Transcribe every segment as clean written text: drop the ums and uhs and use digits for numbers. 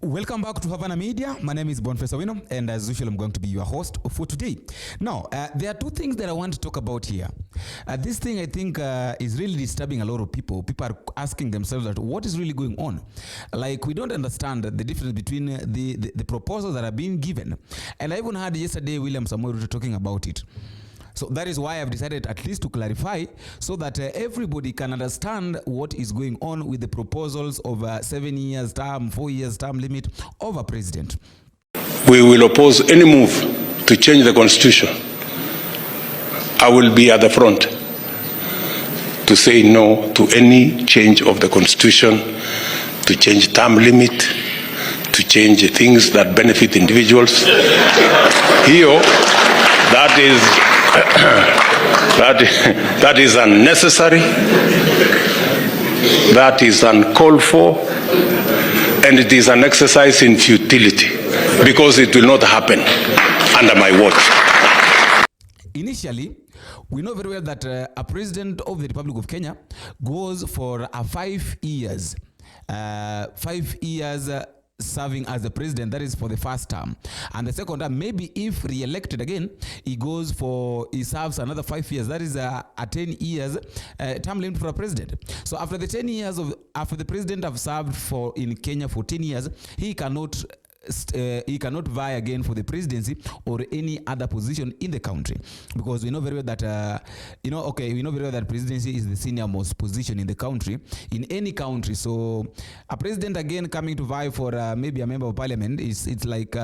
Welcome back to Havana Media. My name is Boniface Awino, and as usual, I'm going to be your host for today. Now, there are two things that I want to talk about here. This thing, I think, is really disturbing a lot of people. People are asking themselves that what is really going on? Like, we don't understand the difference between the proposals that are being given. And I even heard yesterday William Samoei Ruto talking about it. So that is why I've decided at least to clarify so that everybody can understand what is going on with the proposals of 7 years term, 4 years term limit of a president. We will oppose any move to change the constitution. I will be at the front to say no to any change of the constitution, to change term limit, to change things that benefit individuals. Here, that is unnecessary, that is uncalled for, and it is an exercise in futility because it will not happen under my watch. Initially, we know very well that a president of the Republic of Kenya goes for 5 years. 5 years serving as the president, that is for the first term. And the second term, maybe if re-elected again, he serves another 5 years. That is a 10 years term limit for a president. So after the 10 years after the president have served in Kenya for 10 years, he cannot vie again for the presidency or any other position in the country, because we know very well that we know very well that presidency is the senior most position in the country, in any country. So a president again coming to vie for maybe a member of parliament is like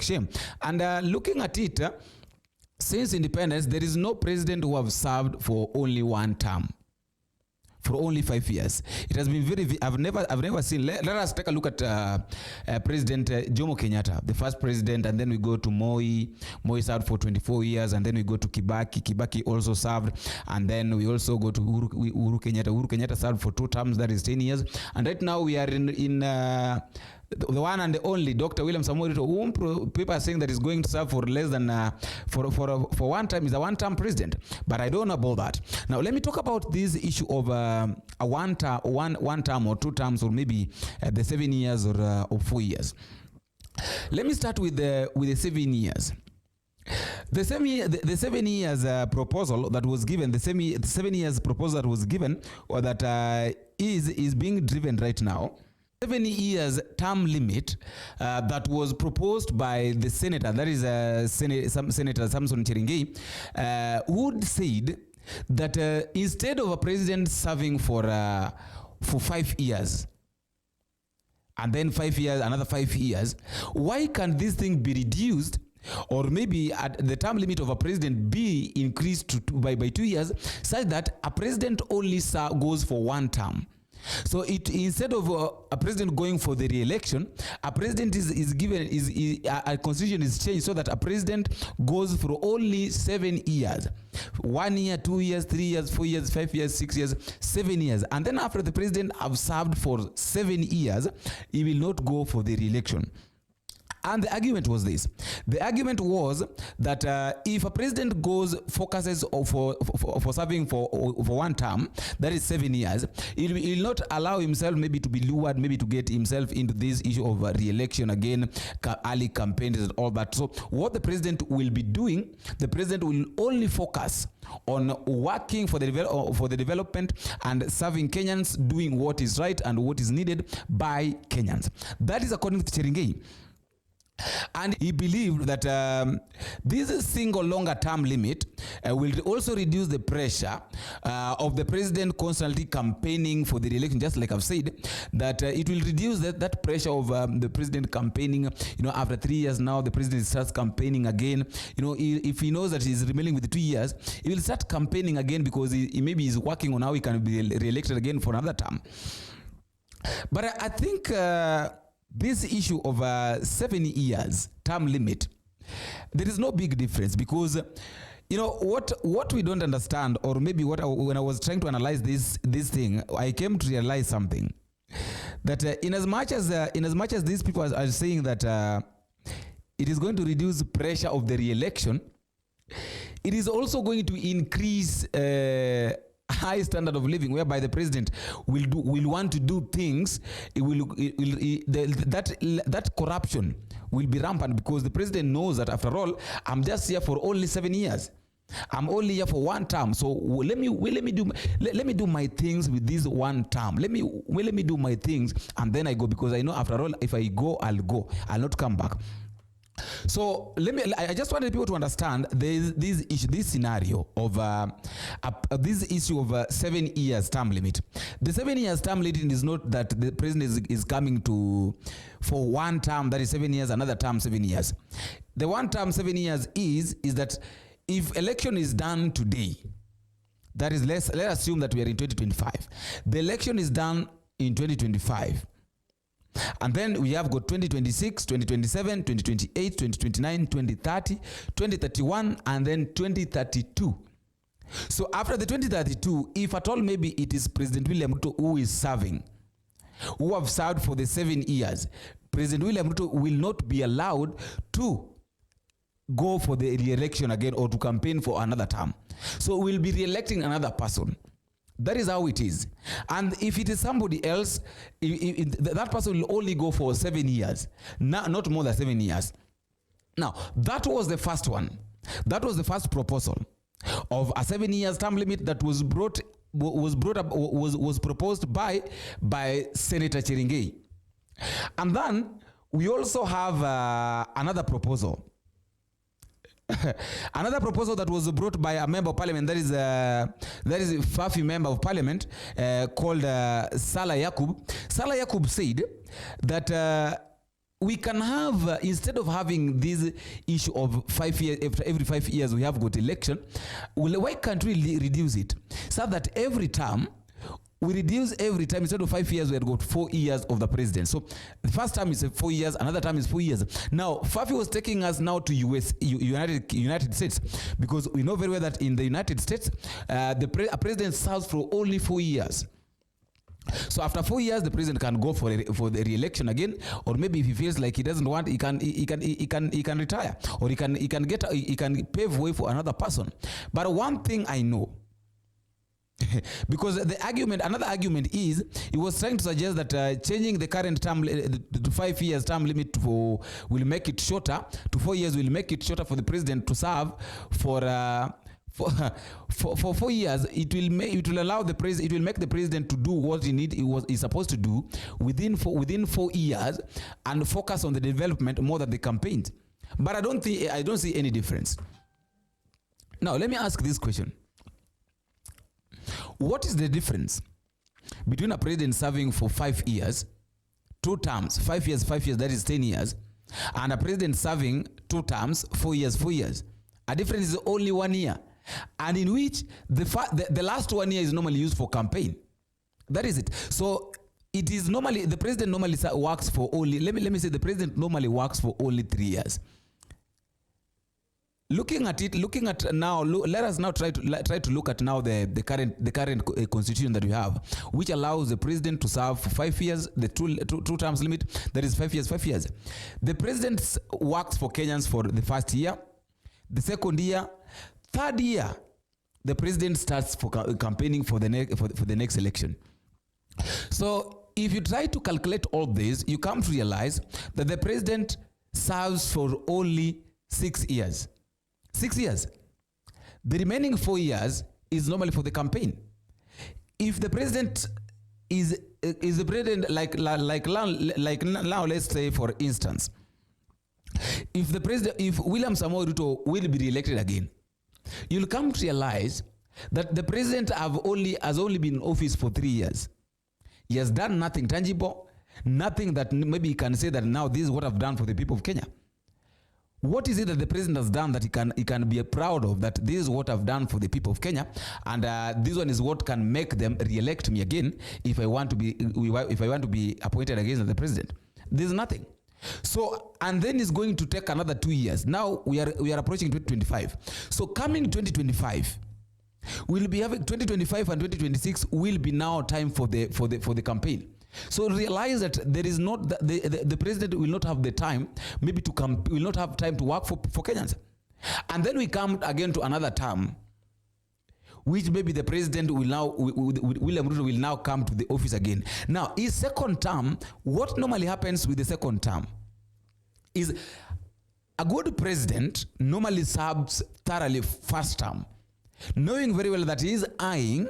shame. And looking at it, since independence, there is no president who have served for only one term, for only 5 years. It has been I've never seen. Let us take a look at President Jomo Kenyatta, the first president, and then we go to Moi. Moi served for 24 years, and then we go to Kibaki. Kibaki also served, and then we also go to Uhuru Kenyatta. Uhuru Kenyatta served for 2 terms, that is 10 years. And right now we are in the one and the only Dr. William Samoei Ruto, whom people are saying that is going to serve for less than for one term. Is a one-term president, but I don't know about that. Now let me talk about this issue of a one term or 2 terms, or maybe the 7 years or 4 years. Let me start with the 7 years. The 7 years proposal that was given, the 7 years proposal that was given, or that is being driven right now. 7 years term limit that was proposed by the senator, that is Senator Samson Cherengei, who said that instead of a president serving for 5 years, and then 5 years, another 5 years, why can this thing be reduced, or maybe at the term limit of a president be increased by 2 years, such that a president only goes for 1 term? So instead of a president going for the re-election, a president a constitution is changed so that a president goes for only 7 years. 1 year, 2 years, 3 years, 4 years, 5 years, 6 years, 7 years. And then after the president have served for 7 years, he will not go for the re-election. And the argument was this. The argument was that if a president focuses for serving for 1 term, that is 7 years, he will not allow himself maybe to be lured, maybe to get himself into this issue of re-election again, early campaigns and all that. So what the president will be doing, the president will only focus on working for the development and serving Kenyans, doing what is right and what is needed by Kenyans. That is according to Cherengei. And he believed that this single longer term limit will also reduce the pressure of the president constantly campaigning for the re-election. Just like I've said, that it will reduce that pressure of the president campaigning. After 3 years now, the president starts campaigning again. If he knows that he's remaining with 2 years, he will start campaigning again, because he maybe is working on how he can be re-elected again for another term. But I think this issue of 7 years term limit, there is no big difference, because what we don't understand, or maybe when I was trying to analyze this thing, I came to realize something, that in as much as these people are saying that it is going to reduce pressure of the re-election, it is also going to increase high standard of living, whereby the president will want to do things. That corruption will be rampant, because the president knows that, after all, I'm just here for only 7 years. I'm only here for one term, so let me do my things with this one term. Let me do my things, and then I go, because I know, after all, if I go, I'll not come back. So I just wanted people to understand this scenario of this issue of 7 years term limit. The 7 years term limit is not that the president is coming to for one term, that is 7 years, another term 7 years. The one term 7 years is that if election is done today, that is, let's assume that we are in 2025. The election is done in 2025. And then we have got 2026, 2027, 2028, 2029, 2030, 2031, and then 2032. So after the 2032, if at all maybe it is President William Ruto who is serving, who have served for the 7 years, President William Ruto will not be allowed to go for the re-election again or to campaign for another term. So we'll be re-electing another person. That is how it is. And if it is somebody else, that person will only go for 7 years, not more than 7 years. Now, that was the first one. That was the first proposal of a 7 years term limit that was proposed by Senator Cherengei. And then we also have another proposal. Another proposal that was brought by a member of parliament, that is a Fafi member of parliament called Salah Yakub. Salah Yakub said that we can have, instead of having this issue of 5 years, after every 5 years we have got election, why can't we reduce it so that every term we reduce, every time, instead of 5 years, we have got 4 years of the president. So the first term is 4 years, another term is 4 years. Now, Fafi was taking us now to United States, because we know very well that in the United States, a president serves for only 4 years. So after 4 years, the president can go for the re-election again, or maybe if he feels like he doesn't want, he can retire, or he can pave way for another person. But one thing I know, because another argument is, he was trying to suggest that changing the current term to 5 years term limit will make it shorter, to 4 years will make it shorter for the president to serve for 4 years. It will make the president to do what he's supposed to do within 4 years, and focus on the development more than the campaigns. But I don't see any difference. Now let me ask this question. What is the difference between a president serving for 5 years, 2 terms, 5 years, that is 10 years, and a president serving 2 terms, 4 years, 4 years? A difference is only 1 year, and in which the last 1 year is normally used for campaign. That is it. So it is normally, the president normally works for only, let me say the president normally works for only 3 years. Looking at now, let us now try to look at now the current constitution that we have, which allows the president to serve for 5 years, the two terms limit, that is 5 years, 5 years. The president works for Kenyans for the first year, the second year, third year, the president starts for campaigning for the next election. So if you try to calculate all this, you come to realize that the president serves for only 6 years. 6 years. The remaining 4 years is normally for the campaign. If the president is the president, like now, let's say for instance, if William Samoei Ruto will be re-elected again, you'll come to realize that the president has only been in office for 3 years. He has done nothing tangible, nothing that maybe he can say that now this is what I've done for the people of Kenya. What is it that the president has done that he can be proud of, that this is what I've done for the people of Kenya, and this one is what can make them re-elect me again if I want to be appointed again as the president? There's nothing. So, and then it's going to take another 2 years. Now we are approaching 2025. So coming 2025, we'll be having 2025 and 2026 will be now time for the campaign. So realize that there is not the president will not have the time, maybe will not have time to work for Kenyans. And then we come again to another term which maybe the president will now, William Ruto will now come to the office again. Now, his second term, what normally happens with the second term is a good president normally serves thoroughly first term, knowing very well that he is eyeing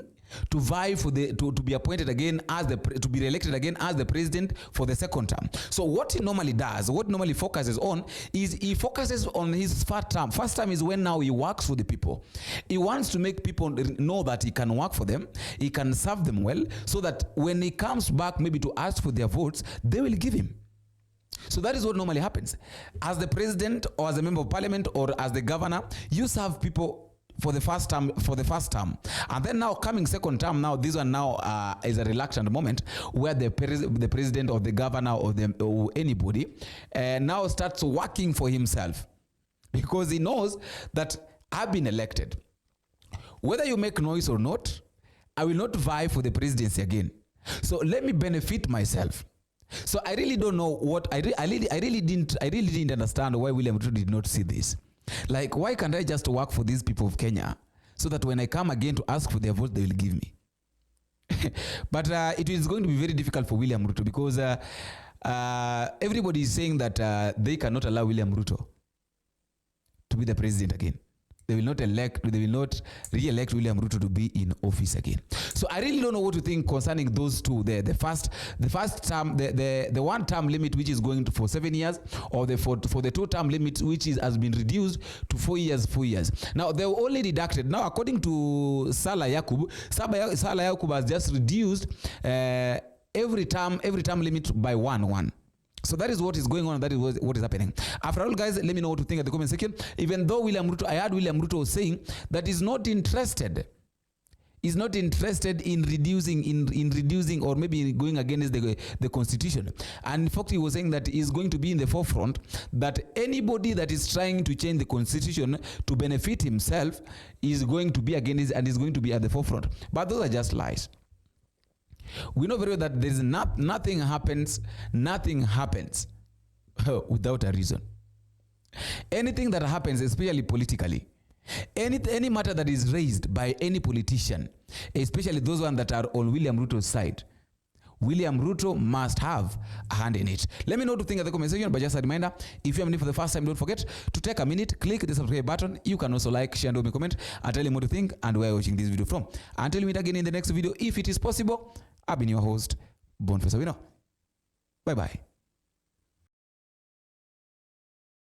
to vie for to be appointed again as to be re-elected again as the president for the second term. So what he normally does, what normally focuses on, is he focuses on his first term. First term is when now he works for the people. He wants to make people know that he can work for them, he can serve them well, so that when he comes back maybe to ask for their votes, they will give him. So that is what normally happens. As the president or as a member of parliament or as the governor, you serve people for the first term, and then now coming second term, now this one now is a reluctant moment where the president or the governor or anybody now starts working for himself, because he knows that I've been elected. Whether you make noise or not, I will not vie for the presidency again. So let me benefit myself. So I really don't know what I really didn't understand why William Ruto did not see this. Like, why can't I just work for these people of Kenya so that when I come again to ask for their vote, they will give me? But it is going to be very difficult for William Ruto, because everybody is saying that they cannot allow William Ruto to be the president again. They will not re-elect William Ruto to be in office again. So I really don't know what to think concerning those two there. The first term, the one term limit, which is going to for 7 years, or for the 2 term limit, which has been reduced to 4 years. Now they were only deducted. Now according to Salah Yakub has just reduced every term limit by one. So that is what is going on. That is what is happening. After all, guys, let me know what you think at the comment section. Even though I heard William Ruto saying that he's not interested in reducing or maybe going against the constitution. And in fact, he was saying that he's going to be in the forefront, that anybody that is trying to change the constitution to benefit himself is going to be against and is going to be at the forefront. But those are just lies. We know very well that there is nothing happens without a reason. Anything that happens, especially politically, any matter that is raised by any politician, especially those ones that are on William Ruto's side, William Ruto must have a hand in it. Let me know what you think at the comment section. But just a reminder, if you are new for the first time, don't forget to take a minute, click the subscribe button. You can also like, share, and comment, and tell me what you think and where you're watching this video from. Until we meet again in the next video, if it is possible, I've been your host, Boniface Awino. Bye-bye.